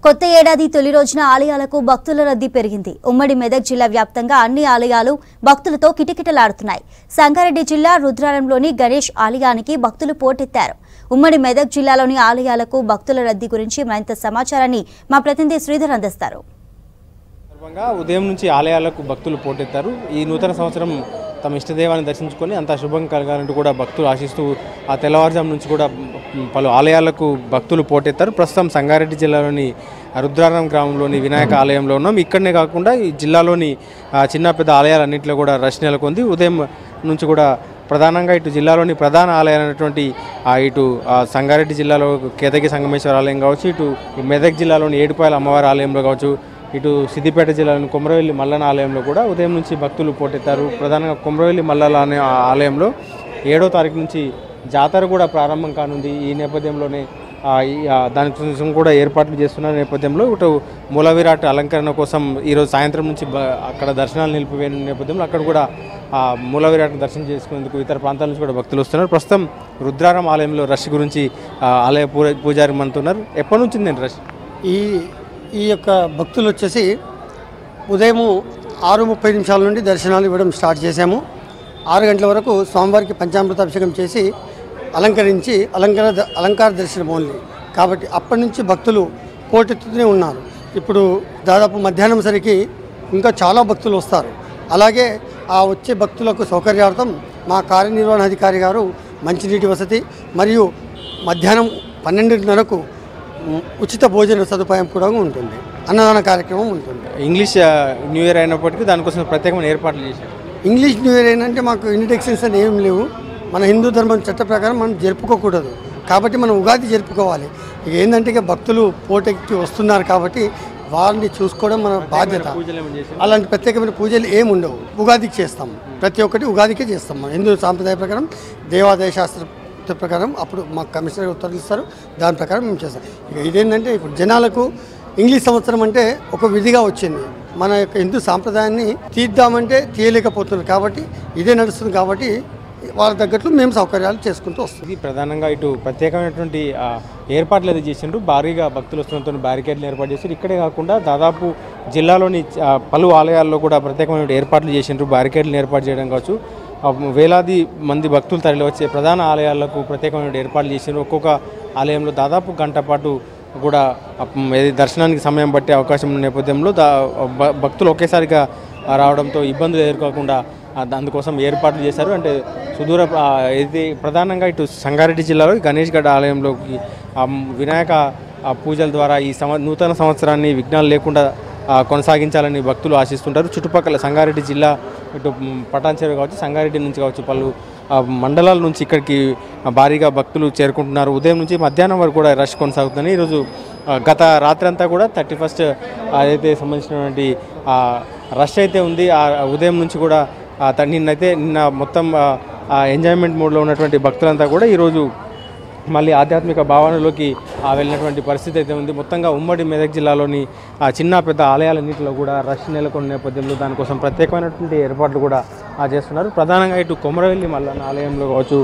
కొత్త ఏడాది తొలి రోజున ఆలయాలకు భక్తుల రద్దీ పెరిగింది. ఉమ్మడి మెదక్ జిల్లా వ్యాప్తంగా అన్ని ఆలయాలు భక్తులతో కిటకిటలాడుతున్నాయి. సంగారెడ్డి జిల్లా రుద్రారంలోని గణేష్ ఆలయానికి భక్తులు పోటెత్తారు. ఉమ్మడి మెదక్ జిల్లాలోని ఆలయాలకు భక్తుల రద్దీ గురించి మరింత సమాచారాన్ని మా ప్రతినిధి శ్రీధర్ అందిస్తారు. ఉదయం నుంచి ఆలయాలకు భక్తులు పోటెత్తారు. ఈ నూతన సంవత్సరం తమ ఇష్టదేవాన్ని దర్శించుకొని అంతా శుభం కలగాలంటూ కూడా భక్తులు ఆశిస్తూ ఆ తెల్లవారుజాము నుంచి కూడా పలు ఆలయాలకు భక్తులు పోటెత్తారు. ప్రస్తుతం సంగారెడ్డి జిల్లాలోని రుద్రారం గ్రామంలోని వినాయక ఆలయంలో ఉన్నాం. ఇక్కడనే కాకుండా ఈ జిల్లాలోని చిన్న పెద్ద ఆలయాలన్నింటిలో కూడా రష్ నెలకొంది. ఉదయం నుంచి కూడా ప్రధానంగా ఇటు జిల్లాలోని ప్రధాన ఆలయాలైనటువంటి ఇటు సంగారెడ్డి జిల్లాలో కేతకి సంగమేశ్వర ఆలయం కావచ్చు, ఇటు మెదక్ జిల్లాలోని ఏడుపాయల అమ్మవారి ఆలయంలో కావచ్చు, ఇటు సిద్దిపేట జిల్లాలోని కొమరవెల్లి మల్లన్న ఆలయంలో కూడా ఉదయం నుంచి భక్తులు పోటెత్తారు. ప్రధానంగా కొమరవెల్లి మల్లన్న అనే ఆలయంలో 7వ తారీఖు నుంచి జాతర కూడా ప్రారంభం కానుంది. ఈ నేపథ్యంలోనే దానికోసం కూడా ఏర్పాట్లు చేస్తున్న నేపథ్యంలో ఇటు మూల విరాట్ అలంకరణ కోసం ఈరోజు సాయంత్రం నుంచి అక్కడ దర్శనాలు నిలిపివేయన నేపథ్యంలో అక్కడ కూడా మూల విరాట్ దర్శనం చేసుకునేందుకు ఇతర ప్రాంతాల నుంచి కూడా భక్తులు వస్తున్నారు. ప్రస్తుతం రుద్రారం ఆలయంలో రష్ గురించి ఆలయ పూజారి మనతున్నారు. ఎప్పటి నుంచి నేను రష్ ఈ యొక్క భక్తులు వచ్చేసి ఉదయం 6:30 నుండి దర్శనాలు ఇవ్వడం స్టార్ట్ చేశాము. 6 గంటల వరకు స్వామివారికి పంచామృతాభిషేకం చేసి అలంకరించి అలంకార దర్శనం ఓన్లీ కాబట్టి అప్పటి నుంచి భక్తులు పోటెత్తుతూనే ఉన్నారు. ఇప్పుడు దాదాపు మధ్యాహ్నం సరికి ఇంకా చాలా భక్తులు వస్తారు. అలాగే ఆ వచ్చే భక్తులకు సౌకర్యార్థం మా కార్యనిర్వహణాధికారి గారు మంచినీటి వసతి మరియు మధ్యాహ్నం 12:30కు ఉచిత భోజన సదుపాయం కూడా ఉంటుంది. అన్నదాన కార్యక్రమం ఉంటుంది. ఇంగ్లీష్ న్యూ ఇయర్ అయినప్పటికీ దానికోసం ప్రత్యేకమైన ఏర్పాట్లు చేశారు. ఇంగ్లీష్ న్యూ ఇయర్ ఏంటంటే మాకు ఇండిటెక్షన్స్ అని ఏం లేవు. మన హిందూ ధర్మం చట్ట ప్రకారం మనం జరుపుకోకూడదు కాబట్టి మనం ఉగాది జరుపుకోవాలి. ఇక ఏంటంటే ఇక భక్తులు పోటెక్కి వస్తున్నారు కాబట్టి వారిని చూసుకోవడం మన బాధ్యత. అలాంటి ప్రత్యేకమైన పూజలు ఏమి ఉండవు. ఉగాదికి చేస్తాం, ప్రతి ఒక్కటి ఉగాదికే చేస్తాం. మన హిందూ సాంప్రదాయ ప్రకారం దేవాదాయ శాస్త్ర ప్రకారం అప్పుడు మాకు కమిషనర్ ఉత్తర్వులు ఇస్తారు, దాని ప్రకారం మేము చేస్తాం. ఇక ఇదేంటంటే ఇప్పుడు జనాలకు ఇంగ్లీష్ సంవత్సరం అంటే ఒక విధిగా వచ్చింది. మన యొక్క హిందూ సాంప్రదాయాన్ని తీద్దామంటే తీయలేకపోతున్నారు కాబట్టి ఇదే నడుస్తుంది. కాబట్టి వాళ్ళ తగ్గట్లు మేము సౌకర్యాలు చేసుకుంటూ వస్తుంది. ప్రధానంగా ఇటు ప్రత్యేకమైనటువంటి ఏర్పాట్లు అయితే చేసిండ్రు. భారీగా భక్తులు వస్తున్నతో బ్యారికేడ్లు ఏర్పాటు చేశారు. ఇక్కడే కాకుండా దాదాపు జిల్లాలోని పలు ఆలయాల్లో కూడా ప్రత్యేకమైన ఏర్పాట్లు చేసిండ్రు. బ్యారికేడ్లు ఏర్పాటు చేయడం కావచ్చు, వేలాది మంది భక్తులు తరలి వచ్చే ప్రధాన ఆలయాలకు ప్రత్యేకమైన ఏర్పాట్లు చేసిండ్రు. ఒక్కొక్క ఆలయంలో దాదాపు గంట పాటు కూడా దర్శనానికి సమయం పట్టే అవకాశం ఉన్న నేపథ్యంలో భక్తులు ఒకేసారిగా రావడంతో ఇబ్బందులు ఎదుర్కోకుండా అందుకోసం ఏర్పాట్లు చేశారు. అంటే సుదూర ఇది ప్రధానంగా ఇటు సంగారెడ్డి జిల్లాలో గణేష్ గడ్డ ఆలయంలోకి వినాయక పూజల ద్వారా ఈ నూతన సంవత్సరాన్ని విఘ్నాలు లేకుండా కొనసాగించాలని భక్తులు ఆశిస్తుంటారు. చుట్టుపక్కల సంగారెడ్డి జిల్లా ఇటు పటాన్చెరు కావచ్చు, సంగారెడ్డి నుంచి కావచ్చు, పలు మండలాల నుంచి ఇక్కడికి భారీగా భక్తులు చేరుకుంటున్నారు. ఉదయం నుంచి మధ్యాహ్నం వరకు కూడా రష్ కొనసాగుతుంది. ఈరోజు గత రాత్రి అంతా కూడా 31st అదైతే సంబంధించినటువంటి రష్ అయితే ఉంది. ఉదయం నుంచి కూడా నిన్న మొత్తం ఎంజాయ్మెంట్ మూడ్లో ఉన్నటువంటి భక్తులంతా కూడా ఈరోజు మళ్ళీ ఆధ్యాత్మిక భావనలోకి వెళ్ళినటువంటి పరిస్థితి అయితే ఉంది. మొత్తంగా ఉమ్మడి మెదక్ జిల్లాలోని చిన్న పెద్ద ఆలయాలన్నింటిలో కూడా రష్ నెలకొన్న నేపథ్యంలో దానికోసం ప్రత్యేకమైనటువంటి ఏర్పాట్లు కూడా చేస్తున్నారు. ప్రధానంగా ఇటు కొమరవెల్లి మల్లన్న ఆలయంలో కావచ్చు,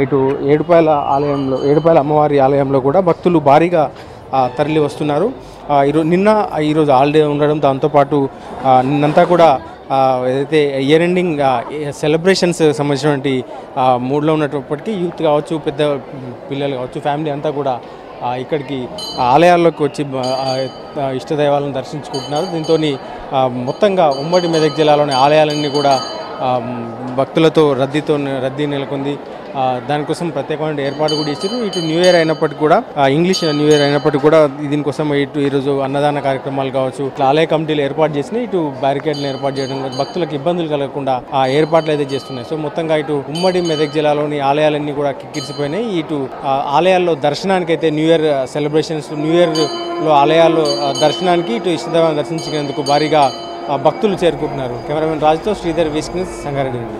ఇటు ఏడుపాయల అమ్మవారి ఆలయంలో కూడా భక్తులు భారీగా తరలి వస్తున్నారు. ఈరోజు హాలిడే ఉండడం, దాంతోపాటు నిన్నంతా కూడా ఏదైతే ఇయర్ ఎండింగ్ సెలబ్రేషన్స్ సంబంధించినటువంటి మూడ్లో ఉన్నప్పటికీ యూత్ కావచ్చు, పెద్ద పిల్లలు కావచ్చు, ఫ్యామిలీ అంతా కూడా ఇక్కడికి ఆలయాల్లోకి వచ్చి ఇష్టదైవాలను దర్శించుకుంటున్నారు. దీంతో మొత్తంగా ఉమ్మడి మెదక్ జిల్లాలోని ఆలయాలన్నీ కూడా భక్తులతో రద్దీ నెలకొంది. దానికోసం ప్రత్యేకమైన ఏర్పాటు కూడా ఇచ్చారు. ఇటు న్యూ ఇయర్ అయినప్పటికీ కూడా ఇంగ్లీష్ న్యూ ఇయర్ అయినప్పటికీ కూడా దీనికోసం ఈరోజు అన్నదాన కార్యక్రమాలు కావచ్చు, ఆలయ కమిటీలు ఏర్పాటు చేసిన ఇటు బ్యారికేడ్లు ఏర్పాటు చేయడం, భక్తులకు ఇబ్బందులు కలగకుండా ఏర్పాట్లు అయితే చేస్తున్నాయి. సో మొత్తంగా ఇటు ఉమ్మడి మెదక్ జిల్లాలోని ఆలయాలన్నీ కూడా కిక్కిరిసిపోయినాయి. ఇటు ఆలయాల్లో దర్శనానికి అయితే న్యూ ఇయర్ సెలబ్రేషన్స్, న్యూ ఇయర్లో ఆలయాల్లో దర్శనానికి ఇటు ఇష్టదైవాన్ని దర్శించుకునేందుకు భారీగా భక్తులు చేరుకుంటున్నారు. కెమెరామెన్ రాజుతో శ్రీధర్, వీస్క్ న్యూస్, సంగారెడ్డి నుండి.